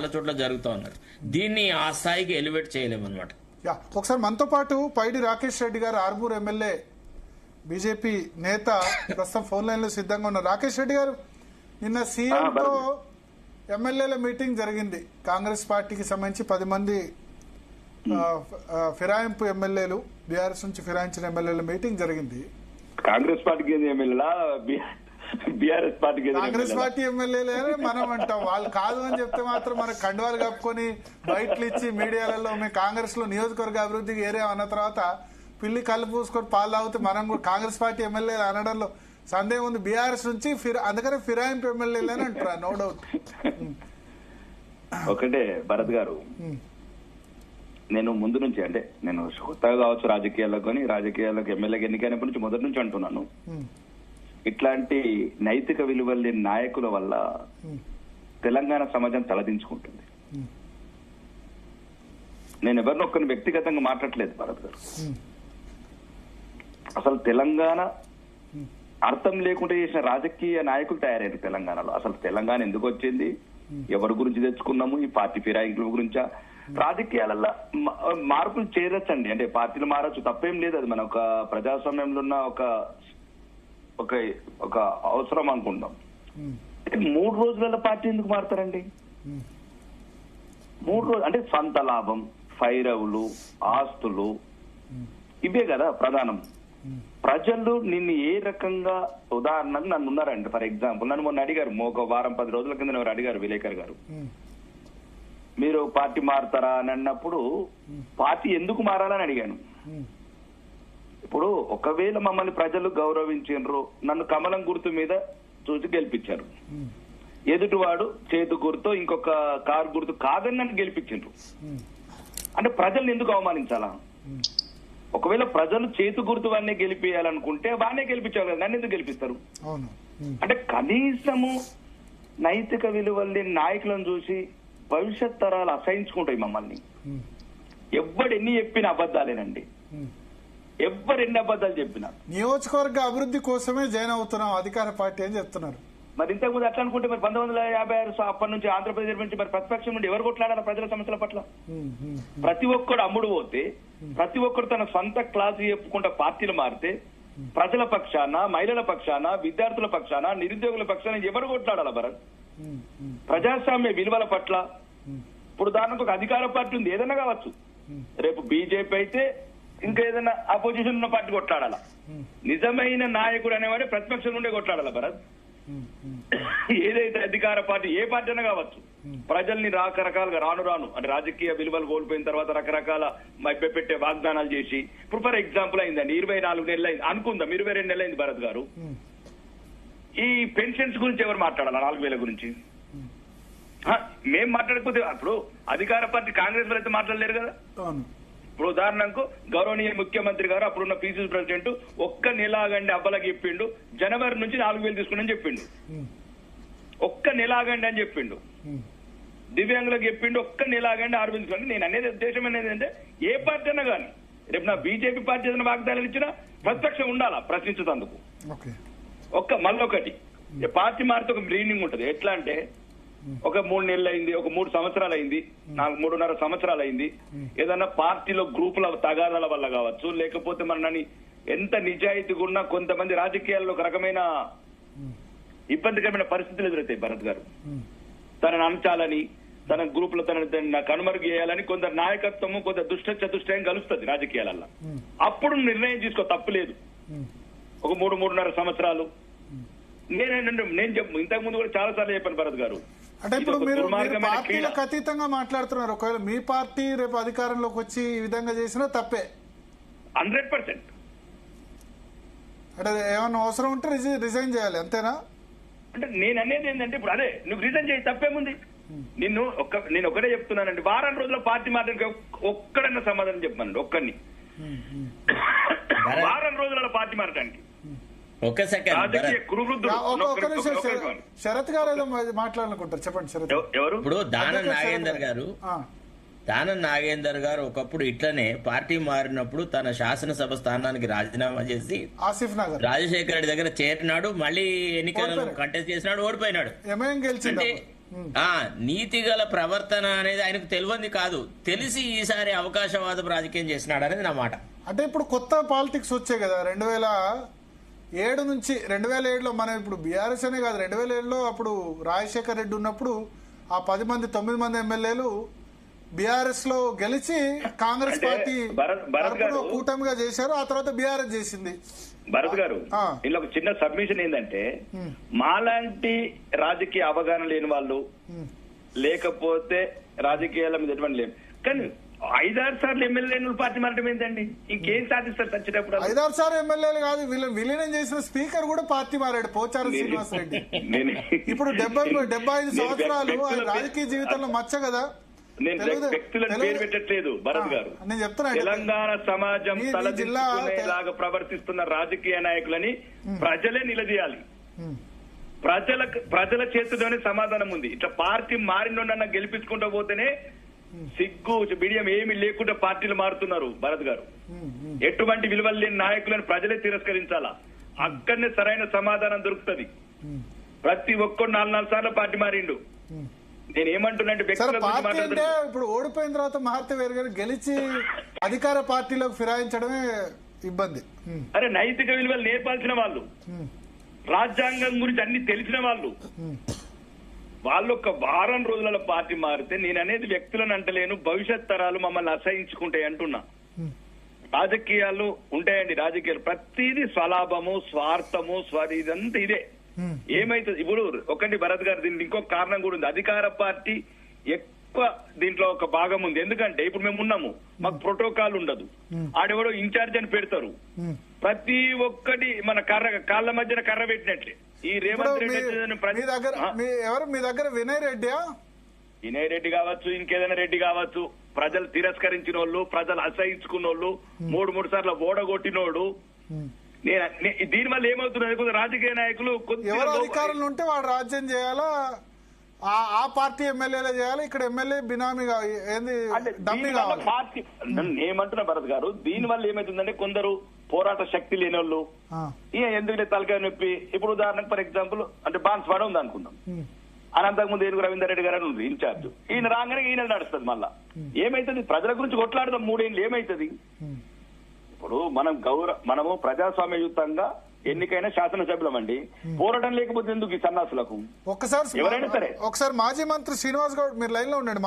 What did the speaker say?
చాలా చోట్ల జరుగుతూ ఉన్నారు. దీన్ని ఆ స్థాయికి ఎలివేట్ చేయలేమన్నమాట. ఒకసారి మనతో పాటు పైడి రాకేష్ రెడ్డి గారు, ఆర్మూర్ ఎమ్మెల్యే, బీజేపీ నేత, ప్రస్తుతం ఫోన్ లైన్ లో సిద్ధంగా ఉన్నారు. రాకేష్ రెడ్డి గారు, నిన్న సీఎంతో ఎమ్మెల్యేల మీటింగ్ జరిగింది. కాంగ్రెస్ పార్టీకి సంబంధించి 10 మంది ఫిరాయింపు ఎమ్మెల్యేలు, బీఆర్ఎస్ నుంచి ఫిరాయించిన ఎమ్మెల్యేల మీటింగ్ జరిగింది. కాంగ్రెస్ పార్టీకి బీఆర్ఎస్ పార్టీకి కాంగ్రెస్ పార్టీ ఎమ్మెల్యేలే మనం అంటాం. వాళ్ళు కాదు అని చెప్తే మాత్రం మనకు కండువాలు కప్పుకొని బయటలు ఇచ్చి మీడియాలలో మేము కాంగ్రెస్ లో నియోజకవర్గ అభివృద్ధికి ఏరే అన్న తర్వాత పిల్లి కళ్ళు పూసుకొని పాలు తాగితే మనం కూడా కాంగ్రెస్ పార్టీ ఎమ్మెల్యేలు అనడంలో సందేహం ఉంది. బీఆర్ఎస్ నుంచి అందుకనే ఫిరాయింపు ఎమ్మెల్యేలు అని అంటారా? No doubt. ఒకటే భరత్ గారు, నేను ముందు నుంచి అంటే నేను కొత్తగా కావచ్చు రాజకీయాలకు, కానీ రాజకీయాలకు ఎమ్మెల్యేకి ఎన్నికైనప్పటి నుంచి మొదటి నుంచి అంటున్నాను, ఇట్లాంటి నైతిక విలువలు లేని నాయకుల వల్ల తెలంగాణ సమాజం తలదించుకుంటుంది. నేను ఎవరినో ఒక్కరిని వ్యక్తిగతంగా మాట్లాడలేదు భరత్ గారు. అసలు తెలంగాణ అర్థం లేకుండా చేసిన రాజకీయ నాయకులు తయారయ్యారు తెలంగాణలో. అసలు తెలంగాణ ఎందుకు వచ్చింది, ఎవరి గురించి తెచ్చుకున్నాము, ఈ పార్టీ ఫిరాయింపుల గురించా? రాజకీయాలలో మార్పులు చేయొచ్చండి, అంటే పార్టీలు మారచ్చు, తప్పేం లేదు. అది మన ఒక ప్రజాస్వామ్యంలో ఉన్న ఒక ఒక అవసరం అనుకుందాం. 3 రోజుల పార్టీ ఎందుకు మారుతారండి? 3 రోజులు అంటే సొంత లాభం, ఫైరవులు, ఆస్తులు, ఇవే కదా ప్రధానం. ప్రజలు నిన్ను ఏ రకంగా, ఉదాహరణకు నన్ను ఉన్నారండి, ఫర్ ఎగ్జాంపుల్ నన్ను మొన్న అడిగారు, ఒక వారం 10 రోజుల కింద ఎవరు అడిగారు, విలేకర్ గారు, మీరు పార్టీ మారుతారా అని అన్నప్పుడు పార్టీ ఎందుకు మారాలని అడిగాను. ఇప్పుడు ఒకవేళ మమ్మల్ని ప్రజలు గౌరవించారు, నన్ను కమలం గుర్తు మీద చూసి గెలిపించారు, ఎదుటివాడు చేతు గుర్తు ఇంకొక కారు గుర్తు కాదని నన్ను గెలిపించారు, అంటే ప్రజల్ని ఎందుకు అవమానించాలా? ఒకవేళ ప్రజలు చేతు గుర్తు వాడినే గెలిపియాలనుకుంటే వాడినే గెలిపించాలి కదా, నన్ను ఎందుకు గెలిపిస్తారు? అంటే కనీసము నైతిక విలువలు లేని నాయకులను చూసి భవిష్యత్ తరాలు అసహించుకుంటాయి మమ్మల్ని. ఎవ్వడు ఎన్ని చెప్పిన అబద్దాలేనండి, ఎవ్వరు ఎన్ని అబద్దాలు చెప్పినా. నియోజకవర్గ అభివృద్ధి కోసమే జాయిన్ అవుతున్నాం అధికార పార్టీ అని చెప్తున్నారు. మరి ఇంతకుముందు అట్లా అనుకుంటే మరి 1956 అప్పటి నుంచి ఆంధ్రప్రదేశ్ నుంచి మరి ప్రతిపక్షం నుండి ఎవరు కొట్లాడాలి ప్రజల సమస్యల పట్ల? ప్రతి ఒక్కడు అమ్ముడు పోతే, ప్రతి ఒక్కరు తన సొంత క్లాసు చెప్పుకుంటా పార్టీలు మారితే ప్రజల పక్షాన, మహిళల పక్షాన, విద్యార్థుల పక్షాన, నిరుద్యోగుల పక్షాన ఎవరు కొట్లాడాలి భరత్? ప్రజాస్వామ్య విలువల పట్ల. ఇప్పుడు ఉదాహరణకు ఒక అధికార పార్టీ ఉంది, ఏదైనా కావచ్చు, రేపు బీజేపీ అయితే ఇంకా ఏదైనా అపోజిషన్ ఉన్న పార్టీ కొట్లాడాలా? నిజమైన నాయకుడు అనేవాడే ప్రతిపక్షం నుండే కొట్లాడాలా భరత్? ఏదైతే అధికార పార్టీ, ఏ పార్టీ అయినా కావచ్చు, ప్రజల్ని రకరకాలుగా రాను అంటే రాజకీయ విలువలు కోల్పోయిన తర్వాత రకరకాల మభ్యపెట్టే వాగ్దానాలు చేసి, ఇప్పుడు ఫర్ ఎగ్జాంపుల్ అయిందండి 24 నెలలు అయింది అనుకుందాం, 22 నెలలు అయింది భరత్ గారు, ఈ పెన్షన్స్ గురించి ఎవరు మాట్లాడాలా? 4000 గురించి మేం మాట్లాడకపోతే ఇప్పుడు అధికార పార్టీ కాంగ్రెస్ వాళ్ళు అయితే మాట్లాడలేరు కదా. ఇప్పుడు ఉదాహరణకు గౌరవనీయ ముఖ్యమంత్రి గారు, అప్పుడున్న పీసీసీ ప్రెసిడెంట్, ఒక్క నెలాగండి అబ్బలకి చెప్పిండు, జనవరి నుంచి 4000 తీసుకుని చెప్పిండు, ఒక్క నెలాగండి అని చెప్పిండు. దివ్యాంగులకు చెప్పిండు ఒక్క నెలాగండి 6000 తీసుకుని. నేను అనేది ఉద్దేశం అనేది ఏంటంటే, ఏ పార్టీ అయినా కానీ రేపు నా బీజేపీ పార్టీ ఏదైనా వాగ్దానాలు ఇచ్చినా ప్రతిపక్షం ఉండాలా ప్రశ్నించేందుకు. మళ్ళొకటి, పార్టీ మారితే ఒక మీనింగ్ ఉంటుంది. ఎట్లా అంటే, ఒక 3 నెలలు అయింది, ఒక 3 సంవత్సరాలు అయింది, నాకు 3.5 సంవత్సరాలు అయింది, ఏదన్నా పార్టీలో గ్రూపుల తగాదాల వల్ల కావచ్చు, లేకపోతే మనని ఎంత నిజాయితీగా ఉన్నా కొంతమంది రాజకీయాల్లో ఒక రకమైన ఇబ్బందికరమైన పరిస్థితులు ఎదురవుతాయి భరత్ గారు. తనని అంచాలని, తన గ్రూపులో తన కనుమరుగు చేయాలని కొందరు నాయకత్వము, కొంత దుష్ట చతుష్టయం కలుస్తుంది రాజకీయాలలో. అప్పుడు నిర్ణయం తీసుకో, తప్పులేదు. ఒక 3.5 సంవత్సరాలు నేను ఇంతకు ముందు కూడా చాలా సార్లు చెప్పాను భరత్ గారు. అంటే ఇప్పుడు మీరు పార్టీలకు అతీతంగా మాట్లాడుతున్నారు. ఒకవేళ మీ పార్టీ రేపు అధికారంలోకి వచ్చి ఈ విధంగా చేసినా తప్పే 100%. అంటే ఏమన్నా అవసరం ఉంటే రిజైన్ చేయాలి, అంతేనా? అంటే నేను అనేది ఏంటంటే, ఇప్పుడు అదే నువ్వు రిజైన్ చేయి, తప్పేముంది? నేను ఒకటే చెప్తున్నానండి, వారం రోజుల పార్టీ మాట్లాడితే ఒక్కడన్నా సమాధానం చెప్పానండి, ఒక్కడిని. వారం రోజుల పార్టీ మారడానికి ఒక సెకండ్ శరత్ గారు ఏదో మాట్లాడాలనుకుంటారు, చెప్పండి శరత్. ఇప్పుడు దానం నాగేందర్ గారు ఒకప్పుడు ఇట్లనే పార్టీ మారినప్పుడు తన శాసనసభ స్థానానికి రాజీనామా చేసి ఆసిఫ్ నగర్ రాజశేఖర రెడ్డి దగ్గర చేరినాడు, మళ్ళీ ఎన్నికలను కంటెస్ట్ చేసినాడు, ఓడిపోయినాడు. అంటే నీతిగల ప్రవర్తన అనేది ఆయనకు తెలియంది కాదు, తెలిసి ఈసారి అవకాశవాదం రాజకీయం చేసినాడు అనేది నా మాట. అంటే ఇప్పుడు కొత్త పాలిటిక్స్ వచ్చాయి కదా 2007 నుంచి. 2007లో మనం ఇప్పుడు బీఆర్ఎస్ అనే కాదు, 2007లో అప్పుడు రాజశేఖర్ రెడ్డి ఉన్నప్పుడు ఆ 9 మంది ఎమ్మెల్యేలు బీఆర్ఎస్ లో గెలిచి కాంగ్రెస్ పార్టీ తరపున కూటమిగా చేశారు. ఆ తర్వాత బీఆర్ఎస్ చేసింది. భరత్ గారు, ఇలా ఒక చిన్న సబ్మిషన్ ఏంటంటే, మాలాంటి రాజకీయ అవగాహన లేని వాళ్ళు, లేకపోతే రాజకీయాల మీద ఎటువంటి లేదు, కానీ 5-6 సార్లు ఎమ్మెల్యేలు పార్టీ మారడం ఏంటండి? ఇంకేం సాధిస్తారు వచ్చేటప్పుడు? 5-6 సార్లు ఎమ్మెల్యేలు కాదు, విలీనం చేసిన స్పీకర్ కూడా పార్టీ మారాడు, పోచారం శ్రీనివాస్ రెడ్డి. ఇప్పుడు 75 సంవత్సరాలు ఆయన రాజకీయ జీవితంలో మచ్చ కదా. నేను వ్యక్తులను పేరు పెట్టట్లేదు భరత్ గారు. నేను చెప్తున్నా, తెలంగాణ సమాజం తలదించుకునేలాగా ప్రవర్తిస్తున్న రాజకీయ నాయకులని ప్రజలే నిలదీయాలి. ప్రజల చేతిలోనే సమాధానం ఉంది. ఇట్లా పార్టీ మారినోడన్నా గెలిపించుకుంటూ పోతేనే సిగ్గు బిడియం ఏమీ లేకుండా పార్టీలు మారుతున్నారు భరత్ గారు. ఎటువంటి విలువలు లేని నాయకులను ప్రజలే తిరస్కరించాలా, అక్కడనే సరైన సమాధానం దొరుకుతుంది. ప్రతి ఒక్కరు 4 సార్లు పార్టీ మారిండు. నేను ఏమంటున్నాంటే, ఇప్పుడు ఓడిపోయిన తర్వాత మహాత్మవేర్ గారు గెలిచి అధికార పార్టీలోకి ఫిరాయించడమే ఇబ్బంది. అరే నైతిక విలువలు నేర్పాల్సిన వాళ్ళు, రాజ్యాంగం గురించి అన్ని తెలిసిన వాళ్ళు ఒక వారం రోజుల పార్టీ మారితే, నేను అనేది వ్యక్తులను అంటలేను, భవిష్యత్ తరాలు మమ్మల్ని అసహించుకుంటాయి అంటున్నా. రాజకీయాలు ఉంటాయండి, రాజకీయాలు ప్రతిదీ స్వలాభము, స్వార్థము, ఇదంతా ఇదే. ఏమైతుంది ఇప్పుడు ఒకటి భరత్ గారు, దీనికి ఇంకొక కారణం కూడా ఉంది. అధికార పార్టీ ఎక్కువ దీంట్లో ఒక భాగం ఉంది. ఎందుకంటే ఇప్పుడు మేము ఉన్నాము, మాకు ప్రోటోకాల్ ఉండదు. ఆడెవడో ఇన్ఛార్జ్ అని పెడతారు. ప్రతి ఒక్కటి మన కాళ్ళ మధ్యన కర్ర పెట్టినట్లే. ఈ రేవంత్ రెడ్డి మీ దగ్గర వినయ్ రెడ్డి కావచ్చు, ఇంకేదైనా రెడ్డి కావచ్చు, ప్రజలు తిరస్కరించిన వాళ్ళు, ప్రజలు అసహించుకున్న వాళ్ళు, 3 సార్లు ఓడగొట్టినోడు. దీని వల్ల ఏమవుతున్నది, రాజకీయ నాయకులు ఎవరు అధికారంలో ఉంటే వాడు రాజ్యం చేయాలా, ఆ పార్టీ ఎమ్మెల్యేలే చేయాలి, ఇక్కడ ఎమ్మెల్యే బినామీగా పార్టీ. ఏమంటున్నా భరత్ గారు, దీని వల్ల ఏమైతుందంటే, కొందరు పోరాట శక్తి లేని వాళ్ళు ఎందుకంటే తలకాయ నొప్పి. ఇప్పుడు ఉదాహరణకు ఫర్ ఎగ్జాంపుల్ అంటే బాన్స్వాడ ఉంది అనుకుందాం, అనంతకుముందు ఏనుగు రవీందర్ రెడ్డి గారు ఉంది ఇన్ఛార్జ్. ఈయన రాగానే ఈయన నడుస్తుంది. మళ్ళా ఏమైతుంది, ప్రజల గురించి కొట్లాడదాం 3 ఏళ్ళు, ఏమైతుంది? ఇప్పుడు మనము ప్రజాస్వామ్యయుతంగా ఎన్నికైన శాసనసభ్యులం అండి. పోరాటం లేకపోతే ఎందుకు ఈ సన్నాసులకు? ఒకసారి మాజీ మంత్రి శ్రీనివాస్ గౌడ్ మీరు లైన్ లో ఉండండి.